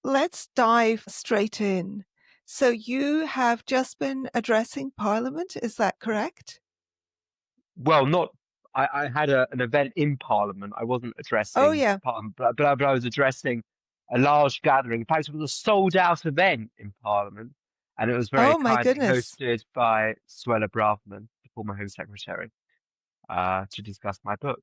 let's dive straight in. So you have just been addressing Parliament, is that correct? Well, not. I had an event in Parliament. I wasn't Oh, addressing yeah. Parliament, but I was addressing a large gathering. In fact, it was a sold-out event in Parliament, and it was very Oh, my kindly goodness. hosted by Suella Braverman, the former Home Secretary, to discuss my book.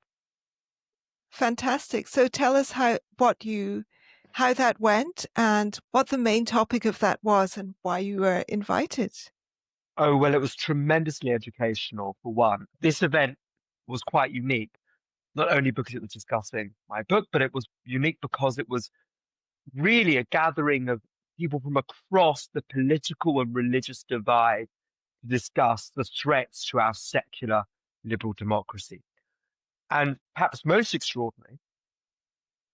Fantastic. So tell us how that went and what the main topic of that was and why you were invited. Oh, well, it was tremendously educational, for one. This event was quite unique, not only because it was discussing my book, but it was unique because it was really a gathering of people from across the political and religious divide to discuss the threats to our secular liberal democracy. And perhaps most extraordinary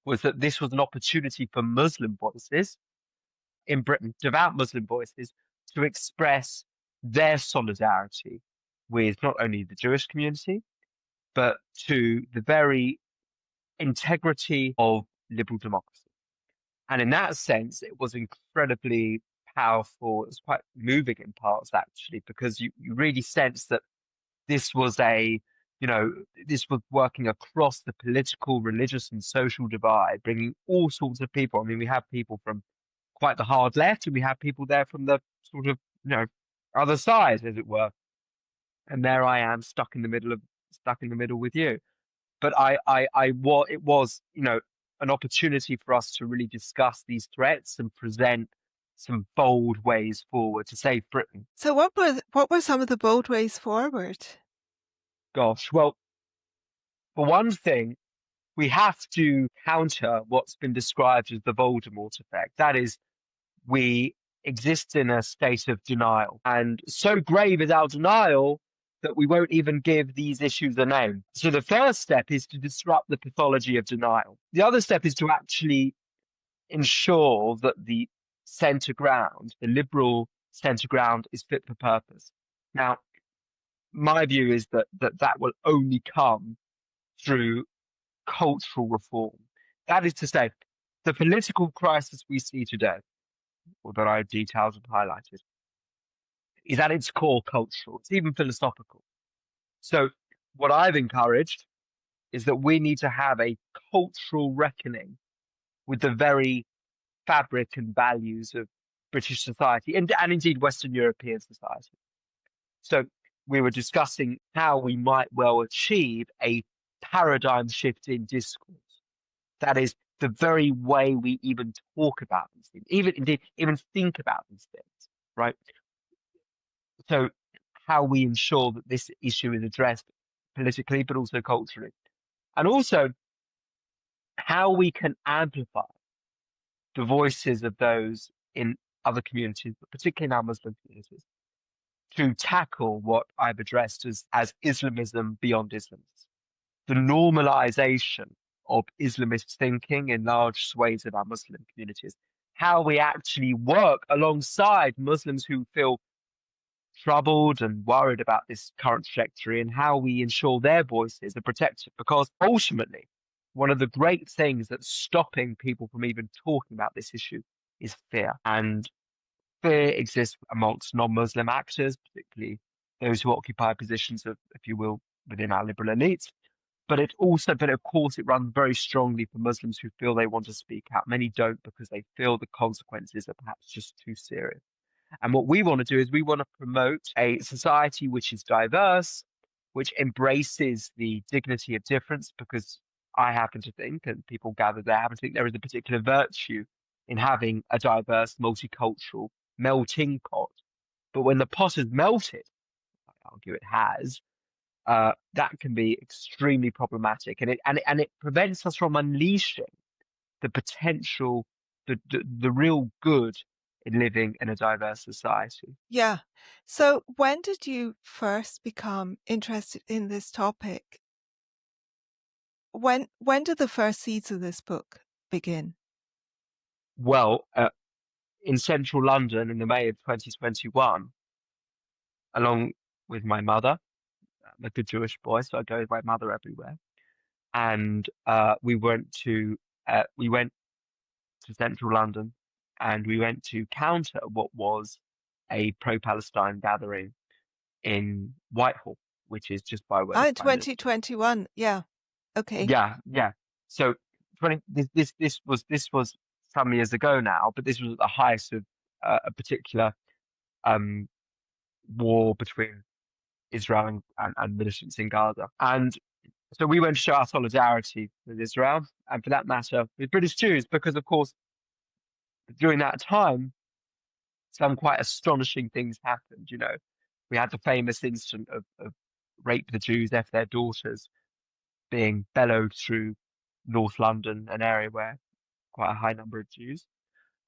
was that this was an opportunity for Muslim voices in Britain, devout Muslim voices, to express their solidarity with not only the Jewish community, but to the very integrity of liberal democracy. And in that sense, it was incredibly powerful. It was quite moving in parts, actually, because you really sense that this was this was working across the political, religious, and social divide, bringing all sorts of people. I mean, we have people from quite the hard left, and we have people there from the sort of, other side, as it were. And there I am, stuck in the middle with you. But it was, an opportunity for us to really discuss these threats and present some bold ways forward to save Britain. So what were some of the bold ways forward? Gosh, well, for one thing, we have to counter what's been described as the Voldemort effect. That is, we exist in a state of denial. And so grave is our denial that we won't even give these issues a name. So the first step is to disrupt the pathology of denial. The other step is to actually ensure that the centre ground, the liberal centre ground, is fit for purpose. Now, my view is that will only come through cultural reform. That is to say, the political crisis we see today, or that I detailed and highlighted, is at its core cultural. It's even philosophical. So what I've encouraged is that we need to have a cultural reckoning with the very fabric and values of British society and indeed Western European society. So we were discussing how we might well achieve a paradigm shift in discourse. That is the very way we even talk about these things, even think about these things, right? So how we ensure that this issue is addressed politically, but also culturally. And also how we can amplify the voices of those in other communities, but particularly in our Muslim communities, to tackle what I've addressed as Islamism beyond Islamists, the normalisation of Islamist thinking in large swathes of our Muslim communities, how we actually work alongside Muslims who feel troubled and worried about this current trajectory, and how we ensure their voices are protected. Because ultimately, one of the great things that's stopping people from even talking about this issue is fear. And fear exists amongst non-Muslim actors, particularly those who occupy positions of, if you will, within our liberal elites. But of course, it runs very strongly for Muslims who feel they want to speak out. Many don't because they feel the consequences are perhaps just too serious. And what we want to do is we want to promote a society which is diverse, which embraces the dignity of difference, because I happen to think, and people gather there happen to think, there is a particular virtue in having a diverse, multicultural melting pot. But when the pot has melted, I argue it has, that can be extremely problematic, and it prevents us from unleashing the potential, the real good in living in a diverse society. Yeah. So when did you first become interested in this topic? When did the first seeds of this book begin? Well, in central London in the May of 2021, along with my mother, I'm a good Jewish boy, so I go with my mother everywhere, and we went to central London and we went to counter what was a pro-Palestine gathering in Whitehall, which is just by where the In Prime Minister. 2021. Yeah. Okay. Yeah, yeah. So 20 this was some years ago now, but this was at the height of a particular um war between Israel and militants in Gaza. And so we went to show our solidarity with Israel, and for that matter, with British Jews, because of course during that time some quite astonishing things happened. You know, we had the famous incident of rape the Jews, F their daughters, being bellowed through North London, an area where quite a high number of Jews.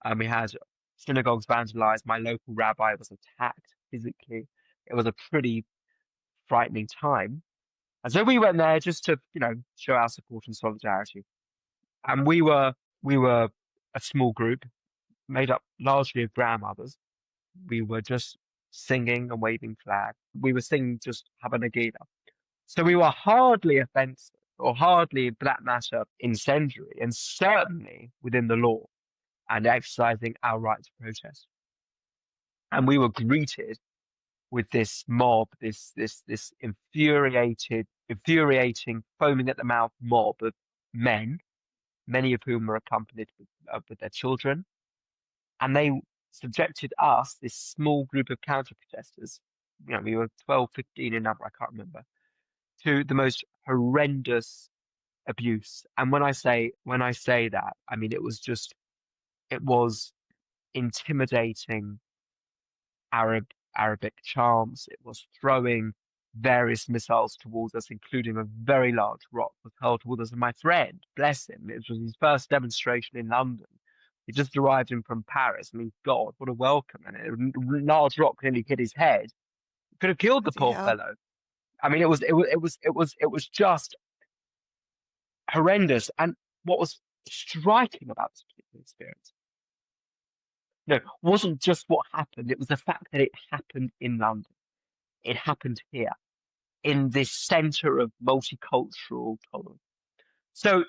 And we had synagogues vandalized. My local rabbi was attacked physically. It was a pretty frightening time. And so we went there just to, show our support and solidarity. And we were a small group made up largely of grandmothers. We were just singing and waving flags. We were singing just Haba Nagila. So we were hardly offensive or hardly, for that matter, incendiary, and certainly within the law and exercising our right to protest. And we were greeted with this mob, this infuriating, foaming at the mouth mob of men, many of whom were accompanied with their children, and they subjected us, this small group of counter-protesters, we were 12, 15 in number, I can't remember, to the most horrendous abuse. And when I say that, I mean it was intimidating Arabic chants. It was throwing various missiles towards us, including a very large rock was hurled towards us. And my friend, bless him, it was his first demonstration in London. He just arrived in from Paris. I mean, God, what a welcome! And a large rock nearly hit his head. Could have killed the poor fellow. I mean, it was just horrendous. And what was striking about this particular experience, wasn't just what happened. It was the fact that it happened in London. It happened here, in this centre of multicultural tolerance. So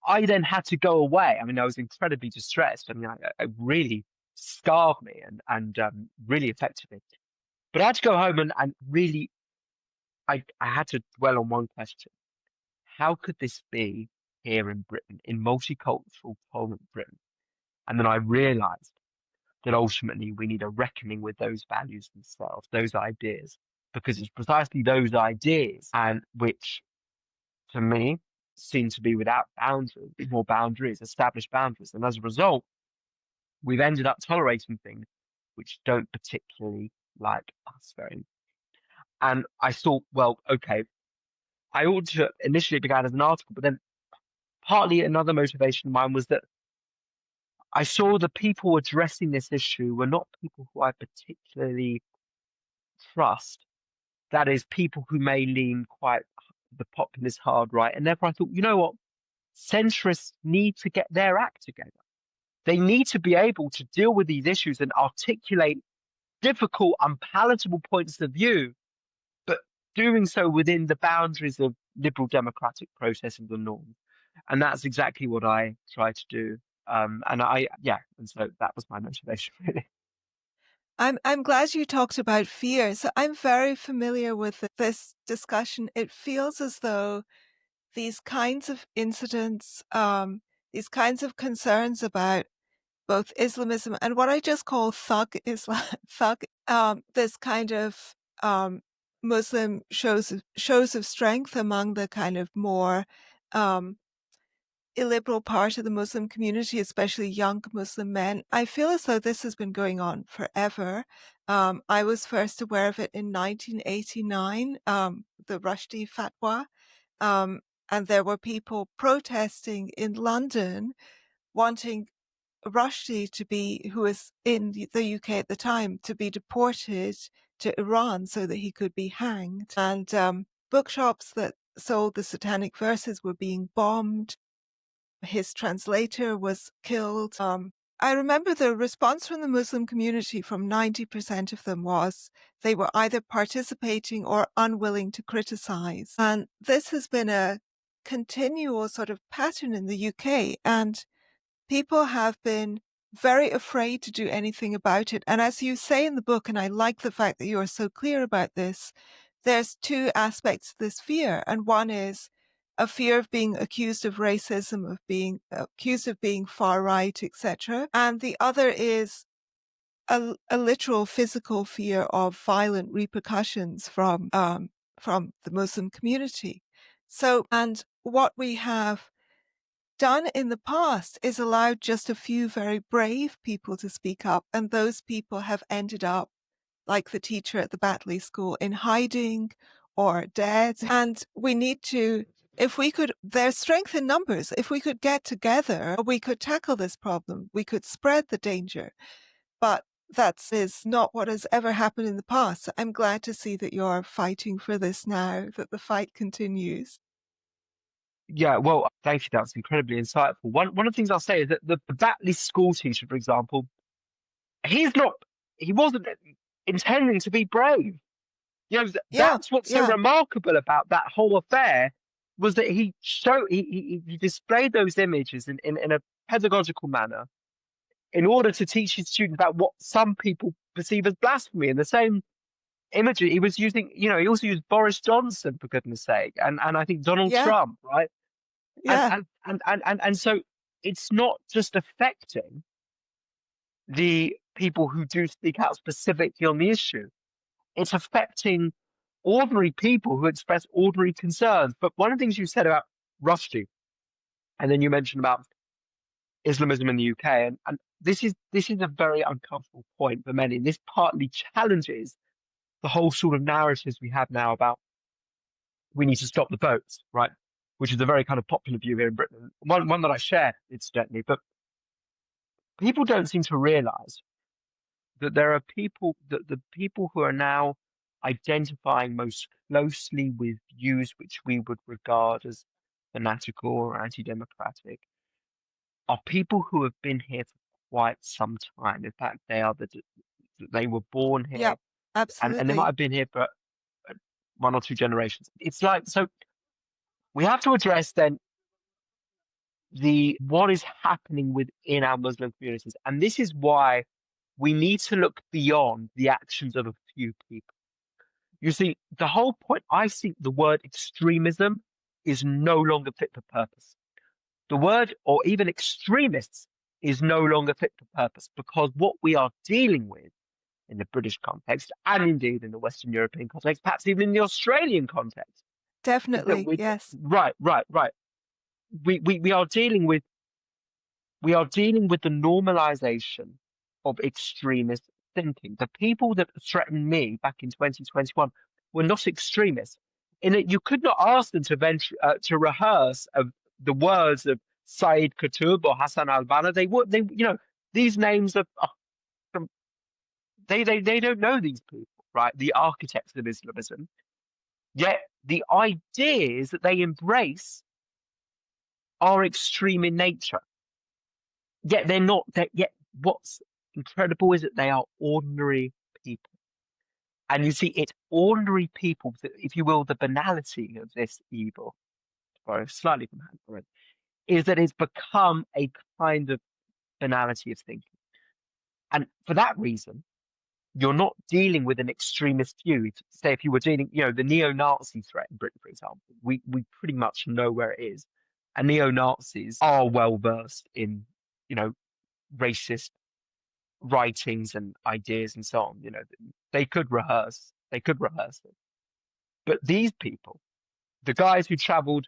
I then had to go away. I mean, I was incredibly distressed. I mean, it really scarred me and really affected me. But I had to go home and really, I had to dwell on one question. How could this be here in Britain, in multicultural, tolerant Britain? And then I realised that ultimately we need a reckoning with those values themselves, those ideas, because it's precisely those ideas and which, to me, seem to be without boundaries, established boundaries. And as a result, we've ended up tolerating things which don't particularly like us very much. And I thought, well, okay, I ought to initially began as an article, but then partly another motivation of mine was that I saw the people addressing this issue were not people who I particularly trust. That is, people who may lean quite the populist hard right. And therefore I thought, you know what? Centrists need to get their act together. They need to be able to deal with these issues and articulate difficult, unpalatable points of view, but doing so within the boundaries of liberal democratic processes and norms. And that's exactly what I try to do. And so that was my motivation, really. I'm glad you talked about fear. So I'm very familiar with this discussion. It feels as though these kinds of incidents, these kinds of concerns about both Islamism and what I just call thug Islam, this kind of Muslim shows of strength among the kind of more illiberal part of the Muslim community, especially young Muslim men. I feel as though this has been going on forever. I was first aware of it in 1989, the Rushdie fatwa. And there were people protesting in London wanting Rushdie who was in the UK at the time, to be deported to Iran so that he could be hanged. And bookshops that sold the satanic verses were being bombed. His translator was killed. I remember the response from the Muslim community, from 90% of them, was they were either participating or unwilling to criticize. And this has been a continual sort of pattern in the UK. And people have been very afraid to do anything about it. And as you say in the book, and I like the fact that you are so clear about this, there's two aspects to this fear. And one is a fear of being accused of racism, of being accused of being far right, etc. And the other is a literal physical fear of violent repercussions from the Muslim community. So, and what we have done in the past is allowed just a few very brave people to speak up, and those people have ended up, like the teacher at the Batley School, in hiding or dead. And we need to, if we could, there's strength in numbers. If we could get together, we could tackle this problem. We could spread the danger. But that is not what has ever happened in the past. I'm glad to see that you're fighting for this now, that the fight continues. Yeah, well, thank you. That's incredibly insightful. One of the things I'll say is that the Batley school teacher, for example, he's not, he wasn't intending to be brave. You know, Yeah, that's what's so yeah, remarkable about that whole affair was that he displayed those images in a pedagogical manner in order to teach his students about what some people perceive as blasphemy. And the same imagery he was using, you know, he also used Boris Johnson for goodness sake, and I think Donald yeah, Trump, right? And yeah, and and so it's not just affecting the people who do speak out specifically on the issue. It's affecting ordinary people who express ordinary concerns. But one of the things you said about Rushdie, and then you mentioned about Islamism in the UK, and this is a very uncomfortable point for many. And this partly challenges the whole sort of narratives we have now about we need to stop the boats, right? Which is a very kind of popular view here in Britain. One that I share, incidentally, but people don't seem to realize that there are people that the people who are now identifying most closely with views which we would regard as fanatical or anti-democratic are people who have been here for quite some time. In fact, they were born here yeah, and they might absolutely. have been here for one or two generations. It's like so we have to address then the what is happening within our Muslim communities, and this is why we need to look beyond the actions of a few people. You see, the whole point, I think the word extremism is no longer fit for purpose. The word, or even extremists, is no longer fit for purpose because what we are dealing with in the British context, and indeed in the Western European context, perhaps even in the Australian context, is that Definitely, yes. right. We are dealing with the normalization of extremist thinking. The people that threatened me back in 2021 were not extremists. In that you could not ask them to rehearse of the words of Said Qutb or Hassan al-Banna. These names are from, they don't know these people, right? The architects of Islamism. Yet the ideas that they embrace are extreme in nature. Yet they're not. Yet what's incredible is that they are ordinary people, and you see, it's ordinary people that, if you will, the banality of this evil, to borrow slightly from Hannah Arendt, is that it's become a kind of banality of thinking, and for that reason, you're not dealing with an extremist view. Say, if you were dealing, you know, the neo-Nazi threat in Britain, for example, we pretty much know where it is, and neo-Nazis are well versed in, you know, racist writings and ideas and so on. You know, they could rehearse it. But these people, the guys who travelled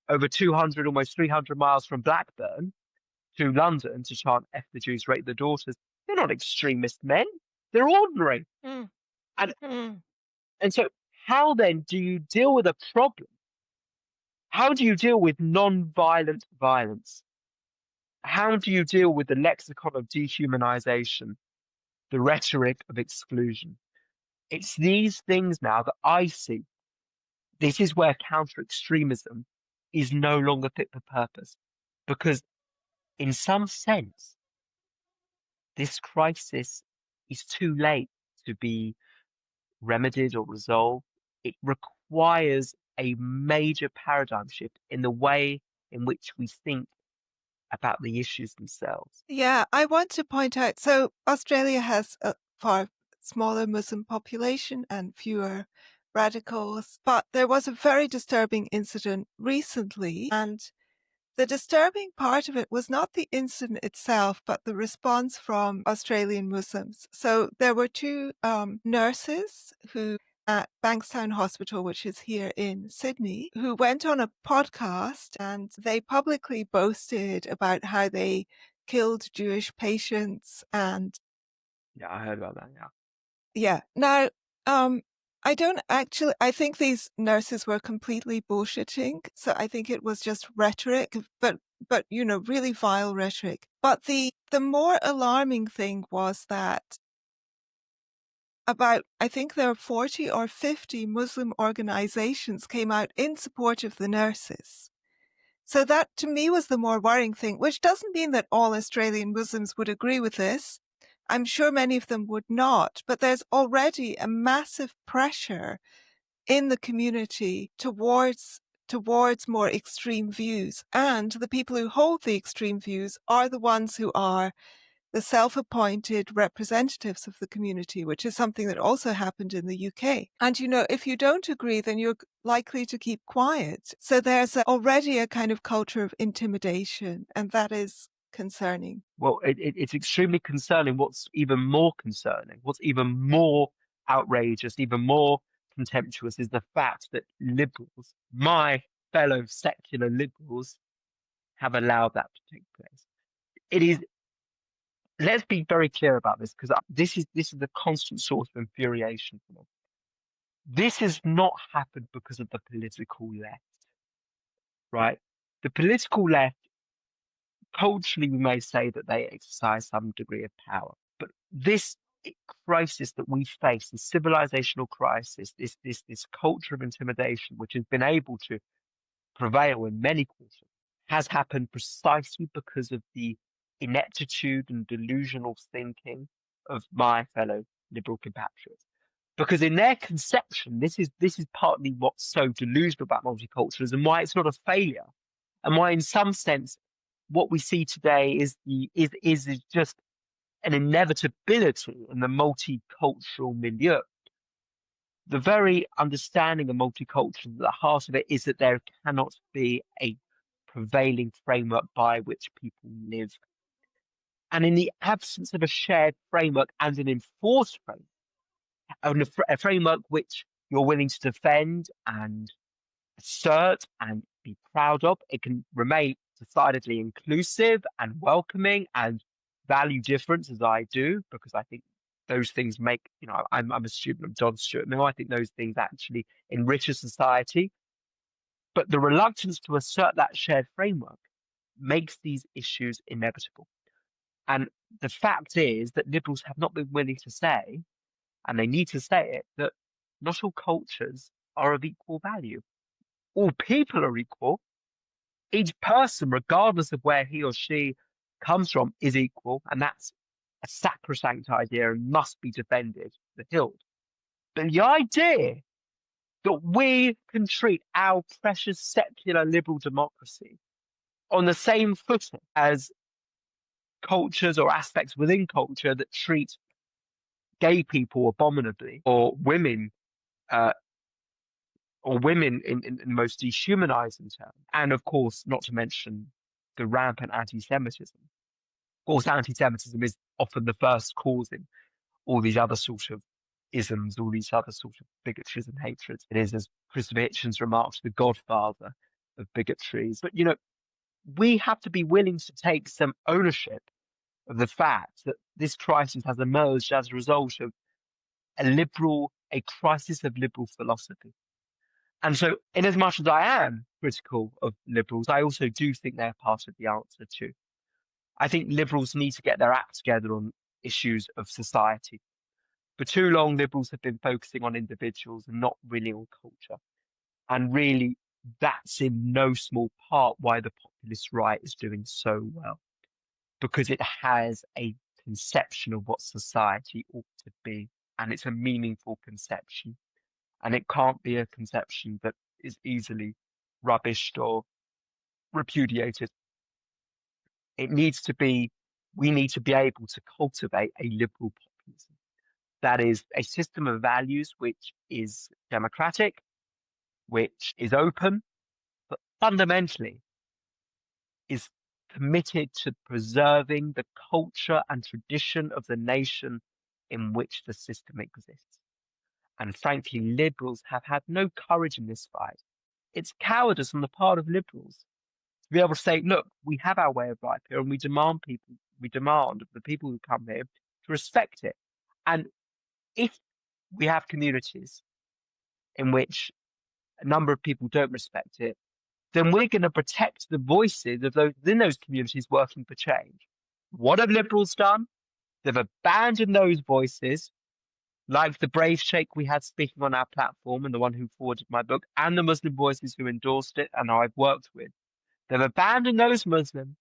over 200, almost 300 miles from Blackburn to London to chant "F the Jews, rape the daughters," they're not extremist men. They're ordinary. Mm, And mm. and so how then do you deal with a problem? How do you deal with non-violent violence? How do you deal with the lexicon of dehumanization, the rhetoric of exclusion? It's these things now that I see. This is where counter extremism is no longer fit for purpose. Because in some sense, this crisis is too late to be remedied or resolved. It requires a major paradigm shift in the way in which we think about the issues themselves. Yeah, I want to point out, so Australia has a far smaller Muslim population and fewer radicals, but there was a very disturbing incident recently, and the disturbing part of it was not the incident itself, but the response from Australian Muslims. So there were two nurses who at Bankstown Hospital, which is here in Sydney, who went on a podcast and they publicly boasted about how they killed Jewish patients. And Yeah, I heard about that. Yeah. yeah, now, um, I don't actually, I think these nurses were completely bullshitting. So I think it was just rhetoric, but, you know, really vile rhetoric. But the more alarming thing was that about, I think there were 40 or 50 Muslim organizations came out in support of the nurses. So that to me was the more worrying thing, which doesn't mean that all Australian Muslims would agree with this. I'm sure many of them would not, but there's already a massive pressure in the community towards more extreme views. And the people who hold the extreme views are the ones who are the self-appointed representatives of the community, which is something that also happened in the UK. And, you know, if you don't agree, then you're likely to keep quiet. So there's already a kind of culture of intimidation, and that is concerning. Well, it's extremely concerning. What's even more concerning, what's even more outrageous, even more contemptuous is the fact that liberals, my fellow secular liberals, have allowed that to take place. It is, let's be very clear about this because this is a constant source of infuriation for me. This has not happened because of the political left, right? The political left, culturally, we may say that they exercise some degree of power, but this crisis that we face, the civilizational crisis, this culture of intimidation, which has been able to prevail in many cultures, has happened precisely because of the ineptitude and delusional thinking of my fellow liberal compatriots. Because in their conception, this is partly what's so delusional about multiculturalism and why it's not a failure, and why, in some sense, what we see today is just an inevitability in the multicultural milieu. The very understanding of multicultural, at the heart of it, is that there cannot be a prevailing framework by which people live. And in the absence of a shared framework and an enforced framework, and a framework which you're willing to defend and assert and be proud of, it can remain decidedly inclusive and welcoming and value difference, as I do, because I think those things make, I'm a student of John Stuart Mill. I think those things actually enrich a society. But the reluctance to assert that shared framework makes these issues inevitable. And the fact is that liberals have not been willing to say, and they need to say it, that not all cultures are of equal value. All people are equal. Each person, regardless of where he or she comes from, is equal, and that's a sacrosanct idea and must be defended to the hilt. But the idea that we can treat our precious secular liberal democracy on the same footing as cultures or aspects within culture that treat gay people abominably, uh, or women in the most dehumanizing terms, and of course, not to mention the rampant anti-Semitism. Of course, anti-Semitism is often the first cause in all these other sort of isms, all these other sort of bigotries and hatreds. It is, as Christopher Hitchens remarks, the godfather of bigotries. But, we have to be willing to take some ownership of the fact that this crisis has emerged as a result of a crisis of liberal philosophy. And so, in as much as I am critical of liberals, I also do think they're part of the answer too. I think liberals need to get their act together on issues of society. For too long, liberals have been focusing on individuals and not really on culture. And really, that's in no small part why the populist right is doing so well, because it has a conception of what society ought to be. And it's a meaningful conception. And it can't be a conception that is easily rubbished or repudiated. we need to be able to cultivate a liberal populism. That is a system of values which is democratic, which is open, but fundamentally is committed to preserving the culture and tradition of the nation in which the system exists. And frankly, liberals have had no courage in this fight. It's cowardice on the part of liberals to be able to say, look, we have our way of life here and we demand of the people who come here to respect it. And if we have communities in which a number of people don't respect it, then we're going to protect the voices of those in those communities working for change. What have liberals done? They've abandoned those voices, like the brave sheikh we had speaking on our platform and the one who forwarded my book, and the Muslim voices who endorsed it and I've worked with. They've abandoned those Muslims,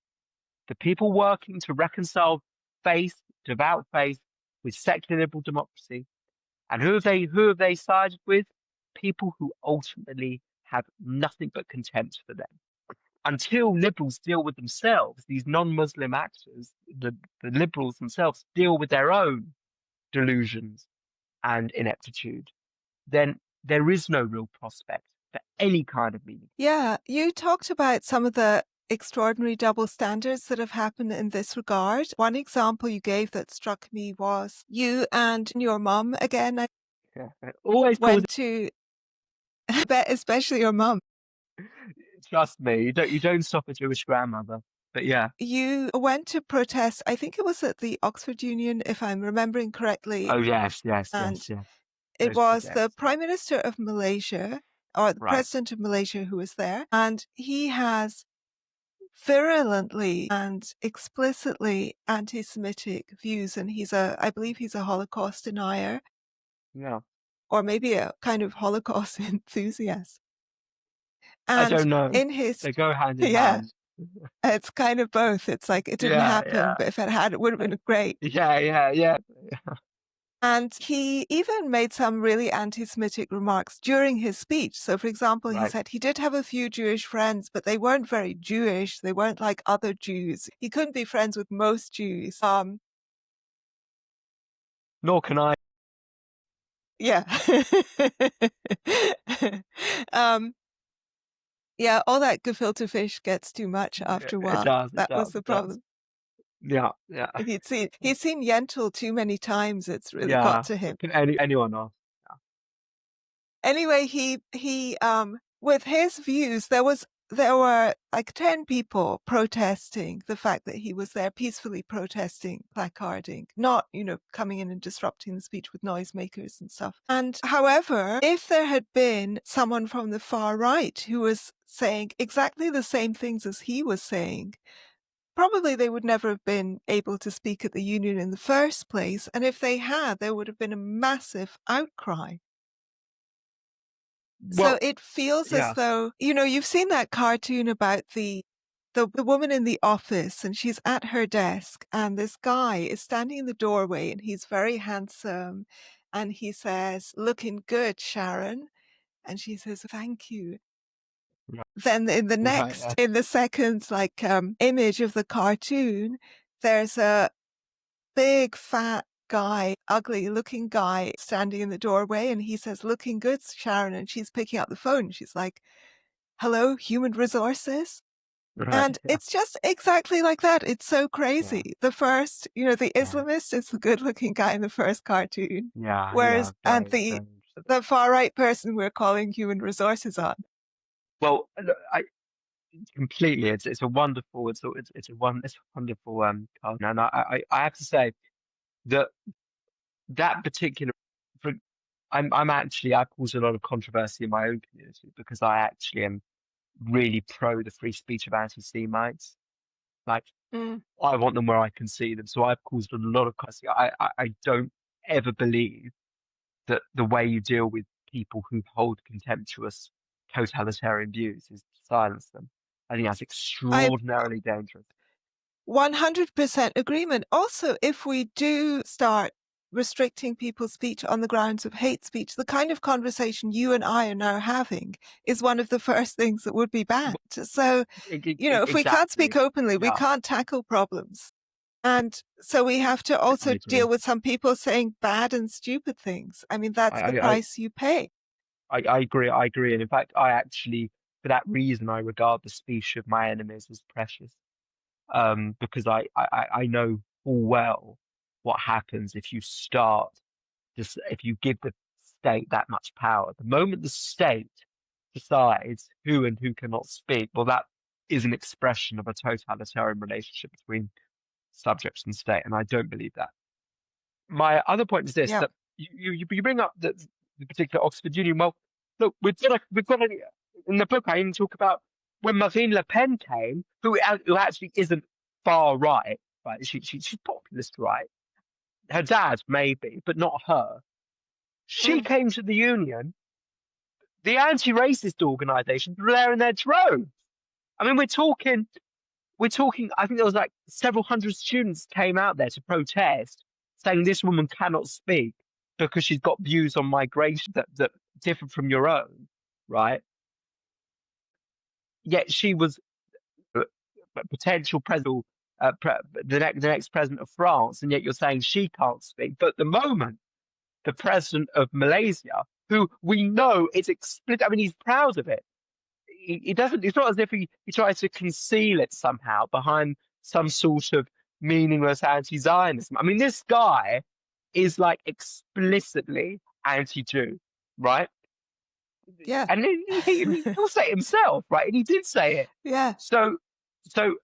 the people working to reconcile faith, devout faith, with secular liberal democracy. And who have they sided with? People who ultimately have nothing but contempt for them. Until liberals deal with themselves, these non-Muslim actors, the liberals themselves deal with their own delusions and ineptitude, then there is no real prospect for any kind of meaning. Yeah, you talked about some of the extraordinary double standards that have happened in this regard. One example you gave that struck me was you and your mum, again, I Yeah. Always calls went to, I bet especially your mum, trust me, you don't stop a Jewish grandmother. But yeah. you went to protest, I think it was at the Oxford Union, if I'm remembering correctly, Oh yes, yes, yes, and yes. it Those was the projects. Prime Minister of Malaysia, or the Right. President of Malaysia who was there, and he has virulently and explicitly anti-Semitic views, and I believe he's a Holocaust denier, Yeah. or maybe a kind of Holocaust enthusiast. I And don't know. in his, They go hand in yeah, hand. it's kind of both. It's like it didn't Yeah, happen, yeah. but if it had, it would have been great. Yeah, yeah, yeah. And he even made some really anti-Semitic remarks during his speech. So, for example, he Right. said he did have a few Jewish friends, but they weren't very Jewish. They weren't like other Jews. He couldn't be friends with most Jews. Nor can I. Yeah. um, yeah, all that gefilte fish gets too much Yeah, after a it while. does, it That was does, the it does. problem. Yeah, yeah. He'd seen Yentl too many times. It's really got Yeah. to him. Can anyone else? Anyway, he with his views, there were like 10 people protesting the fact that he was there, peacefully protesting, placarding, not, coming in and disrupting the speech with noisemakers and stuff. And however, if there had been someone from the far right who was saying exactly the same things as he was saying, probably they would never have been able to speak at the union in the first place. And if they had, there would have been a massive outcry. So Well, it feels as yeah. though, you've seen that cartoon about the woman in the office, and she's at her desk, and this guy is standing in the doorway, and he's very handsome, and he says, "Looking good, Sharon." And she says, "Thank you." Right, Then right, yeah. in the second image of the cartoon, there's a big fat guy, ugly looking guy standing in the doorway, and he says, "Looking good, Sharon." And she's picking up the phone. She's like, "Hello, human resources?" Right, And yeah, it's just exactly like that. It's so yeah, crazy. The first, the yeah, Islamist is the good looking guy in the first cartoon. yeah, yeah. Whereas, and Very, the very interesting. the far right person we're calling human resources on. Well, look, I completely. It's a wonderful. It's a wonderful card. And I have to say that that particular. For, I'm actually I've caused a lot of controversy in my own community because I actually am really pro the free speech of anti-Semites. Like Mm. I want them where I can see them. So I've caused a lot of controversy. I don't ever believe that the way you deal with people who hold contemptuous totalitarian views is to silence them. I think that's I extraordinarily dangerous. 100% agreement. Also, if we do start restricting people's speech on the grounds of hate speech, the kind of conversation you and I are now having is one of the first things that would be banned. So, if we can't speak Exactly. openly, we Yeah, can't tackle problems. And so we have to I also deal agree. with some people saying bad and stupid things. I mean, I, that's the I, I, price you pay. I agree. I agree. And in fact, for that reason, I regard the speech of my enemies as precious. Because I know full well what happens if you start just if you give the state that much power. The moment the state decides who and who cannot speak, well, that is an expression of a totalitarian relationship between subjects and state, and I don't believe that. My other point is this: Yeah. that you bring up the particular Oxford Union. Well, look, we've got in the book. I even talk about when Marine Le Pen came, who actually isn't far right, right? She's populist right. Her dad maybe, but not her. She Mm. came to the Union. The anti-racist organisations were there in their droves. I mean, we're talking. I think there was like several hundred students came out there to protest, saying this woman cannot speak because she's got views on migration that differ from your own, right? Yet she was a potential president, the next president of France, and yet you're saying she can't speak. But at the moment, the president of Malaysia, who we know is explicit, I mean, he's proud of it. He doesn't. It's not as if he tries to conceal it somehow behind some sort of meaningless anti-Zionism. I mean, this guy is like explicitly anti-Jew, right? Yeah. And he'll say it himself, right? And he did say it. Yeah. So, so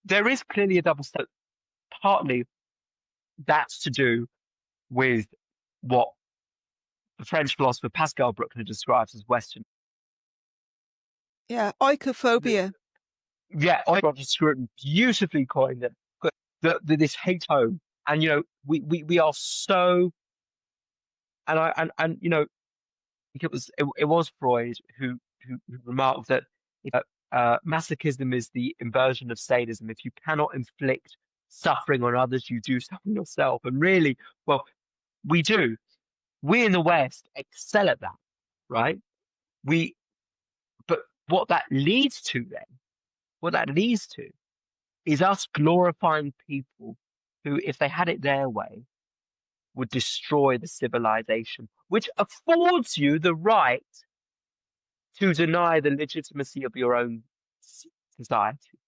there is clearly a double standard. Partly that's to do with what the French philosopher Pascal Bruckner describes as Western. Yeah. Oikophobia. Yeah, Roger Scruton beautifully coined it. This hate home, and we are so, and I think it was Freud who remarked that masochism is the inversion of sadism. If you cannot inflict suffering on others, you do something yourself. And really, well, we do. We in the West excel at that, right? We, but what that leads to then, what that leads to is us glorifying people who, if they had it their way, would destroy the civilization, which affords you the right to deny the legitimacy of your own society,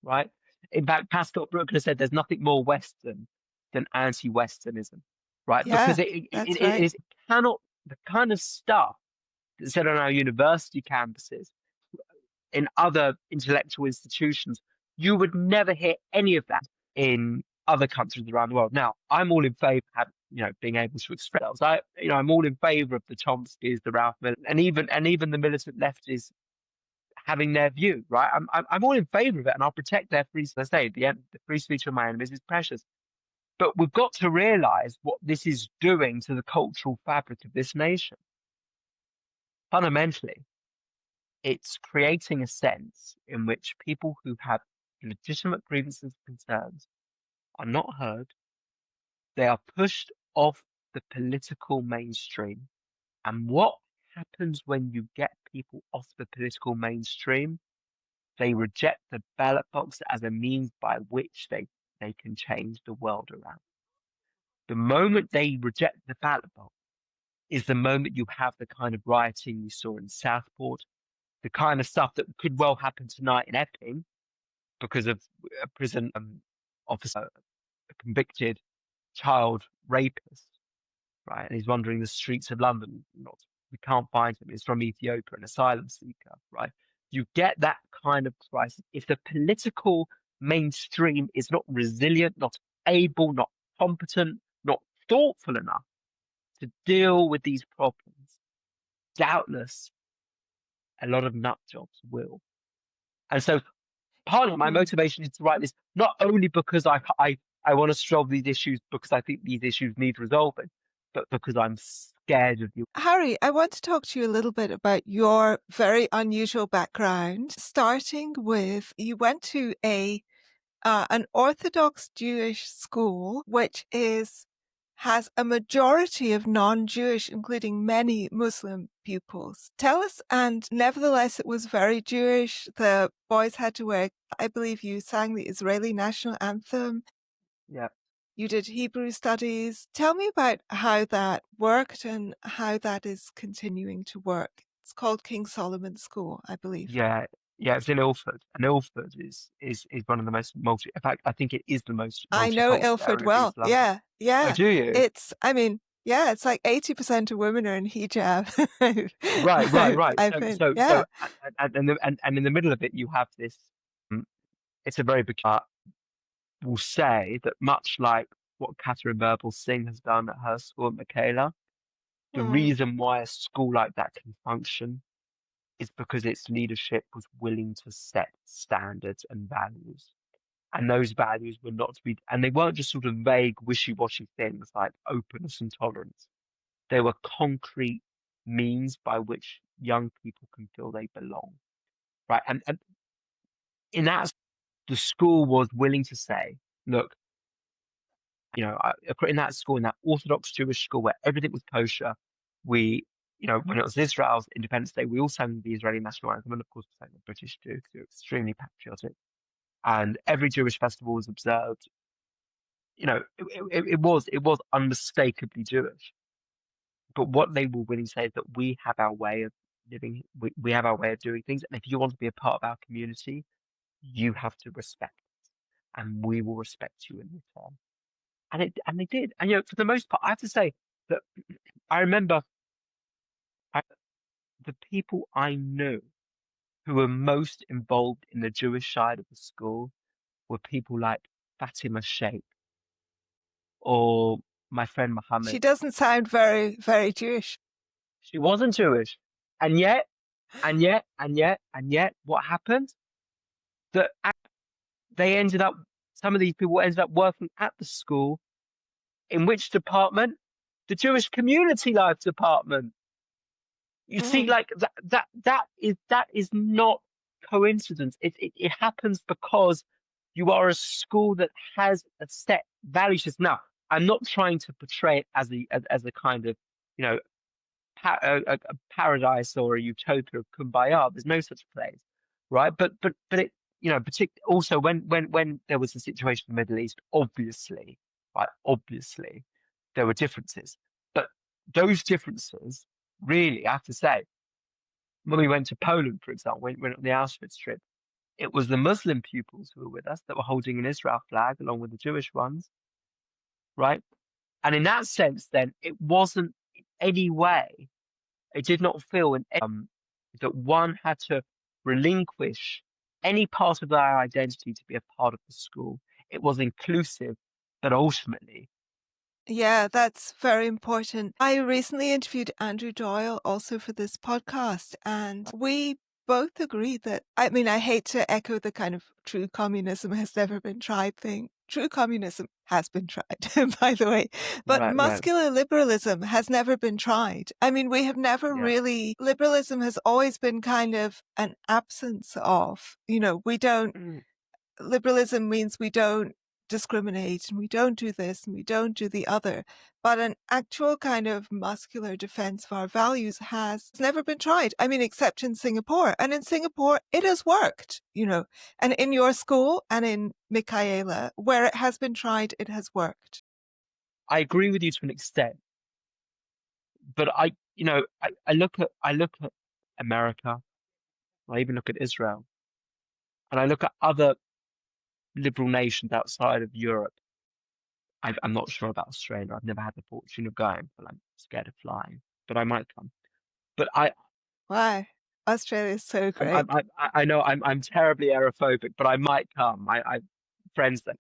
right? In fact, Pascal Bruckner said there's nothing more Western than anti-Westernism, right? Yeah. Because it, That's it, right. it cannot, the kind of stuff that's said on our university campuses, in other intellectual institutions, you would never hear any of that in other countries around the world. Now, I'm all in favour of being able to express ourselves. I'm all in favour of the Chomskys, the Ralph Miller, and even the militant lefties having their view. Right? I'm all in favour of it, and I'll protect their free. As I say, the free speech of my enemies is precious. But we've got to realise what this is doing to the cultural fabric of this nation. Fundamentally, it's creating a sense in which people who have legitimate grievances and concerns are not heard. They are pushed off the political mainstream. And what happens when you get people off the political mainstream? They reject the ballot box as a means by which they can change the world around. The moment they reject the ballot box is the moment you have the kind of rioting you saw in Southport, the kind of stuff that could well happen tonight in Epping because of a prison officer, a convicted child rapist, right? And he's wandering the streets of London. Not, we can't find him. He's from Ethiopia, an asylum seeker, right? You get that kind of crisis. If the political mainstream is not resilient, not able, not competent, not thoughtful enough to deal with these problems, doubtless a lot of nut jobs will. And so part of my Mm. motivation is to write this not only because I want to solve these issues because I think these issues need resolving, but because I'm scared of the. Harry, I want to talk to you a little bit about your very unusual background, starting with you went to an Orthodox Jewish school, which is has a majority of non-Jewish, including many Muslim pupils. Tell us, and nevertheless it was very Jewish. The boys had to wear, I believe you sang the Israeli national anthem. Yeah. You did Hebrew studies. Tell me about how that worked and how that is continuing to work. It's called King Solomon School, I believe. Yeah, yeah, it's in Ilford, and Ilford is one of the most multi. In fact, I think it is the most I know multicultural Ilford area of well. East London. Yeah, Oh, yeah. do you? Yeah, it's like 80% of women are in hijab. Right, right, right. I've So, been, so, yeah. so, and in the middle of it, you have this. um, It's a very big. Will say that much like what Catherine Verbal Singh has done at her school at Michaela, the Mm. reason why a school like that can function is because its leadership was willing to set standards and values. And those values were not to be, and they weren't just sort of vague, wishy-washy things like openness and tolerance. They were concrete means by which young people can feel they belong, right? And in that, the school was willing to say, look, in that school, in that Orthodox Jewish school where everything was kosher, we, when it was Israel's Independence Day, we all sang the Israeli national anthem, and of course, we sang the British too, because we were extremely patriotic. And every Jewish festival was observed. It was unmistakably Jewish. But what they were willing to say is that we have our way of living, we have our way of doing things, and if you want to be a part of our community, you have to respect us, and we will respect you in return. And they did. And for the most part, I have to say that I remember I, the people I knew who were most involved in the Jewish side of the school were people like Fatima Sheikh or my friend She Mohammed. doesn't sound very, very Jewish. She wasn't Jewish. And yet, and yet, what happened? That they ended up, some of these people ended up working at the school. In which department? The Jewish community life department. You see, Mm. like that is not coincidence. It happens because you are a school that has a set value system. Now, I'm not trying to portray it as a kind of, you know, a paradise or a utopia of kumbaya. There's no such place, right? But it, also when there was a situation in the Middle East, obviously, right, obviously, there were differences, but those differences, really, I have to say, when we went to Poland, for example, when we went on the Auschwitz trip, it was the Muslim pupils who were with us that were holding an Israel flag along with the Jewish ones, right? And in that sense, then it wasn't in any way, it did not feel that one had to relinquish any part of their identity to be a part of the school. It was inclusive, but ultimately, Yeah, that's very important. I recently interviewed Andrew Doyle also for this podcast, and we both agree that, I mean, I hate to echo the kind of true communism has never been tried thing. True communism has been tried, by the way, but right, right, muscular liberalism has never been tried. I mean, we have never yeah. really, liberalism has always been kind of an absence of, we don't Mm. liberalism means we don't discriminate and we don't do this and we don't do the other. But an actual kind of muscular defense of our values has never been tried. I mean, except in Singapore. And in Singapore, it has worked, and in your school and in Michaela, where it has been tried, it has worked. I agree with you to an extent, but I look at America, I even look at Israel, and I look at other liberal nations outside of Europe. I'm not sure about Australia. I've never had the fortune of going, but I'm scared of flying. But I might come. But Why? Australia is so I'm, I'm, great. I know I'm terribly aerophobic, but I might come. I friends that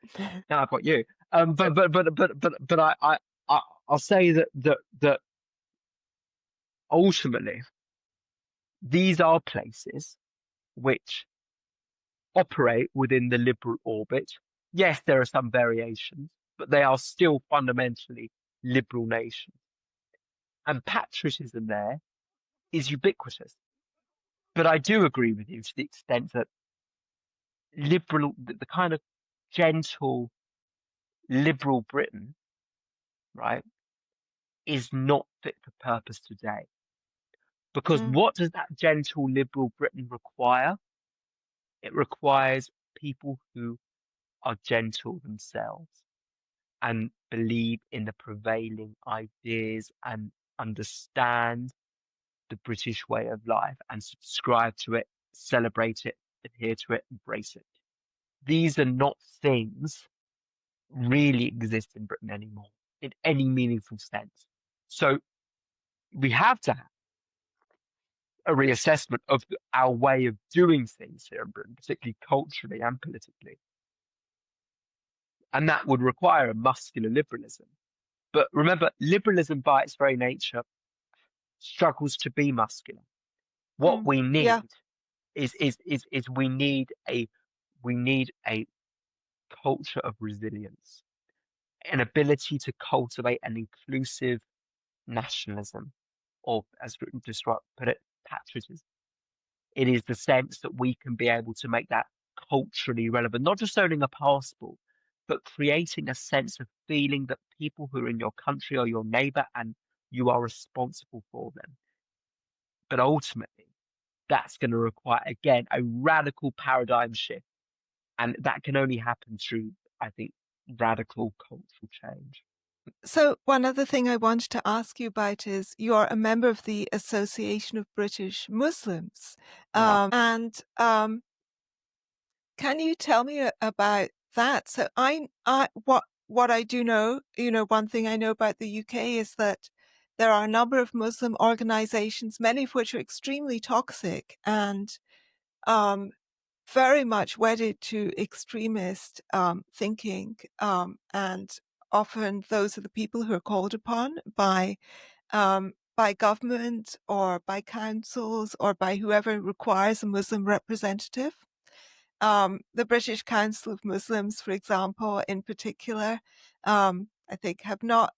now I've got you. But I'll say that ultimately these are places which operate within the liberal orbit. Yes, there are some variations, but they are still fundamentally liberal nations. And patriotism there is ubiquitous. But I do agree with you to the extent that the kind of gentle liberal Britain right, is not fit for purpose today. Because Mm. what does that gentle liberal Britain require? It requires people who are gentle themselves and believe in the prevailing ideas and understand the British way of life and subscribe to it, celebrate it, adhere to it, embrace it. These are not things really exist in Britain anymore in any meaningful sense. So we have to have a reassessment of our way of doing things here in Britain, particularly culturally and politically. And that would require a muscular liberalism. But remember, liberalism by its very nature struggles to be muscular. What Mm. we Yeah. need is we need a culture of resilience, an ability to cultivate an inclusive nationalism, or as just put it, patriotism. It is the sense that we can be able to make that culturally relevant, not just owning a passport, but creating a sense of feeling that people who are in your country are your neighbor and you are responsible for them. But ultimately, that's going to require, again, a radical paradigm shift. And that can only happen through, I think, radical cultural change. So one other thing I wanted to ask you about is you're a member of the Association of British Muslims. Yeah. And can you tell me about that? So what I do know, one thing I know about the UK is that there are a number of Muslim organizations, many of which are extremely toxic and um, very much wedded to extremist thinking, and often those are the people who are called upon by government or by councils or by whoever requires a Muslim representative. The British Council of Muslims, for example, in particular, I think have not,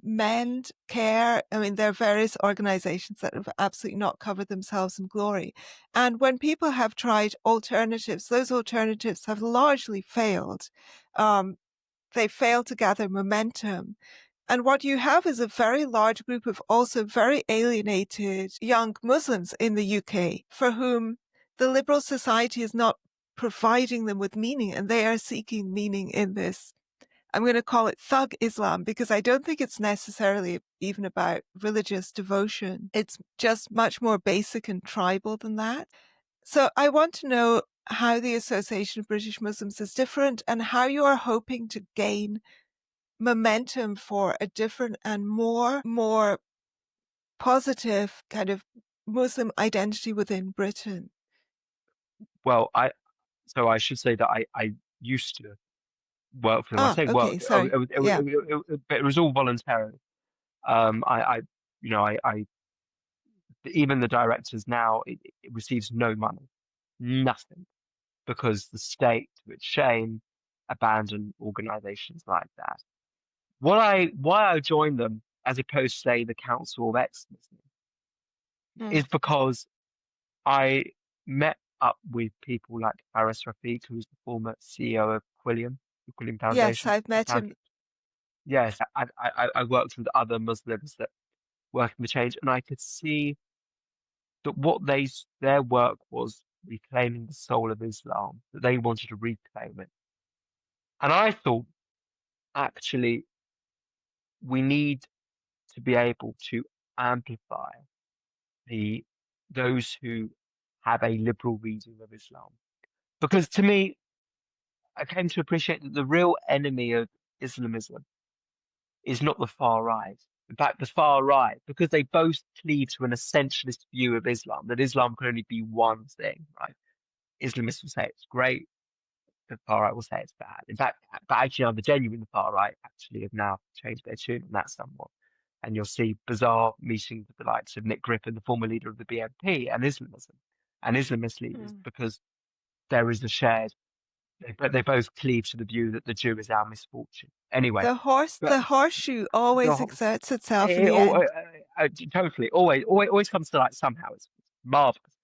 Mend, Care. I mean, there are various organizations that have absolutely not covered themselves in glory. And when people have tried alternatives, those alternatives have largely failed. Um, they fail to gather momentum. And what you have is a very large group of also very alienated young Muslims in the UK for whom the liberal society is not providing them with meaning, and they are seeking meaning in this. I'm going to call it thug Islam because I don't think it's necessarily even about religious devotion. It's just much more basic and tribal than that. So I want to know how the Association of British Muslims is different and how you are hoping to gain momentum for a different and more positive kind of Muslim identity within Britain. Well, I should say that I used to work for them. I Ah, say okay, work, sorry. Yeah. but it was all voluntarily. I you know, I even the directors now, it receives no money, nothing, because the state, to its shame, abandoned organizations like that. Why I joined them as opposed to say the Council of Extremism Mm. is because I met up with people like Faris Rafiq, who's the former CEO of the Quilliam Yes, Foundation. I've I met found, him. yes, I worked with other Muslims that work in the change, and I could see that their work was reclaiming the soul of Islam, that they wanted to reclaim it. And I thought, actually, we need to be able to amplify the those who have a liberal reading of Islam. Because to me, I came to appreciate that the real enemy of Islamism is not the far right. In fact, the far right, because they both cleave to an essentialist view of Islam, that Islam can only be one thing, right? Islamists will say it's great, the far right will say it's bad. In fact, but actually, the genuine far right actually have now changed their tune on that somewhat. And you'll see bizarre meetings with the likes of Nick Griffin, the former leader of the BNP, and Islamism, and Islamist leaders, Mm. because there is a shared, they both cleave to the view that the Jew is our misfortune. Anyway, but The horseshoe the always whole, exerts itself in it, the end. totally always comes to light somehow. It's marvelous.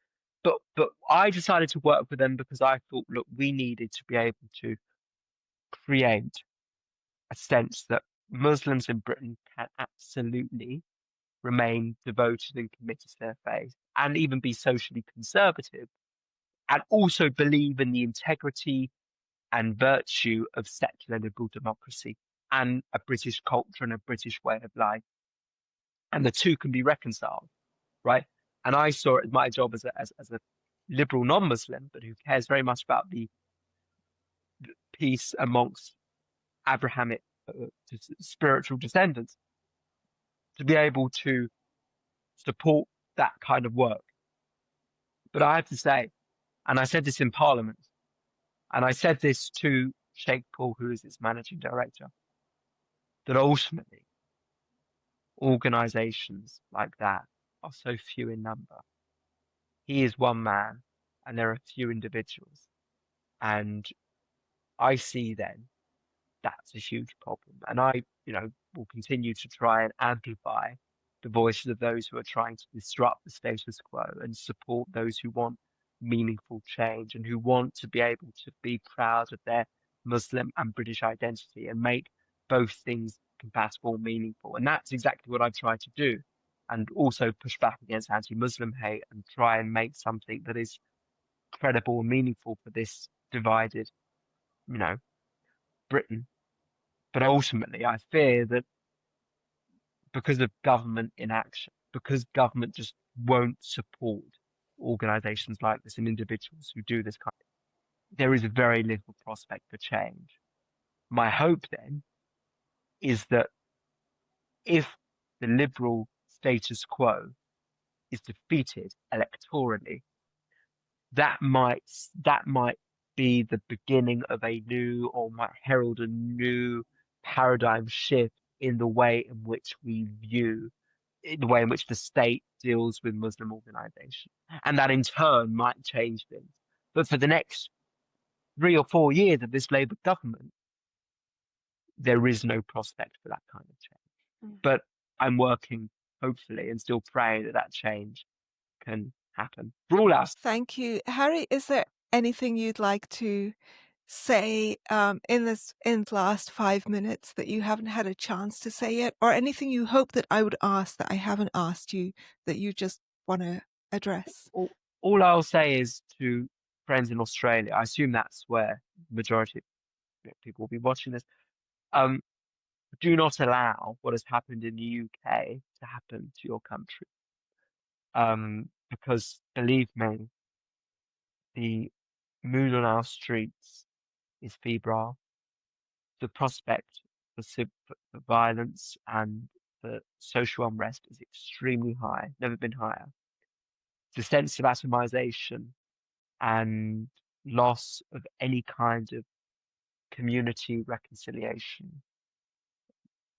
But I decided to work with them because I thought, look, we needed to be able to create a sense that Muslims in Britain can absolutely remain devoted and committed to their faith and even be socially conservative and also believe in the integrity and virtue of secular liberal democracy and a British culture and a British way of life. And the two can be reconciled, right? And I saw it as my job as a liberal non-Muslim, but who cares very much about the peace amongst Abrahamic spiritual descendants, to be able to support that kind of work. But I have to say, and I said this in Parliament, and I said this to Sheikh Paul, who is its managing director, that ultimately organizations like that are so few in number. He is one man, and there are few individuals. And I see then that's a huge problem. And I, will continue to try and amplify the voices of those who are trying to disrupt the status quo and support those who want meaningful change and who want to be able to be proud of their Muslim and British identity and make both things compatible and meaningful. And that's exactly what I try to do. And also push back against anti-Muslim hate and try and make something that is credible and meaningful for this divided, Britain. But ultimately, I fear that because of government inaction, because government just won't support organizations like this and individuals who do this kind of, there is very little prospect for change. My hope then is that if the liberal status quo is defeated electorally, that might be the beginning of a new or might herald a new paradigm shift in the way in which we view in the way in which the state deals with Muslim organizations. And that in turn might change things. But for the next 3 or 4 years of this Labour government, there is no prospect for that kind of change. Mm. But I'm working, hopefully, and still praying that that change can happen for all us. Thank you. Harry, is there anything you'd like to say in the last 5 minutes that you haven't had a chance to say yet, or anything you hope that I would ask that I haven't asked you that you just want to address? All I'll say is to friends in Australia, I assume that's where the majority of people will be watching this. Um, do not allow what has happened in the UK to happen to your country. Because believe me, the mood on our streets is febrile. The prospect for violence and for social unrest is extremely high, never been higher. The sense of atomization and loss of any kind of community reconciliation,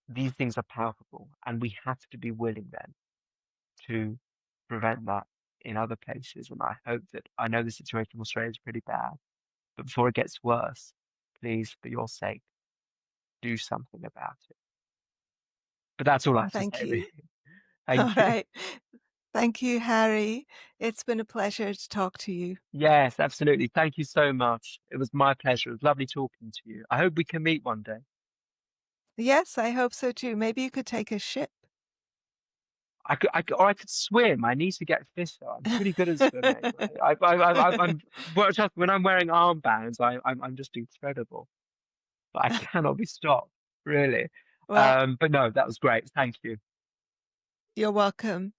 these things are palpable, and we have to be willing then to prevent that in other places. And I hope that I know the situation in Australia is pretty bad, but before it gets worse, please, for your sake, do something about it. But that's all I have to Thank say, really. you. All Thank you. right. Thank you, Harry. It's been a pleasure to talk to you. Yes, absolutely. Thank you so much. It was my pleasure. It was lovely talking to you. I hope we can meet one day. Yes, I hope so too. Maybe you could take a ship. Or I could swim. I need to get fitter. I'm pretty good at swimming. I'm well, trust me, when I'm wearing armbands, I'm just incredible. But I cannot be stopped, really. Well, But no, that was great. Thank you. you're welcome.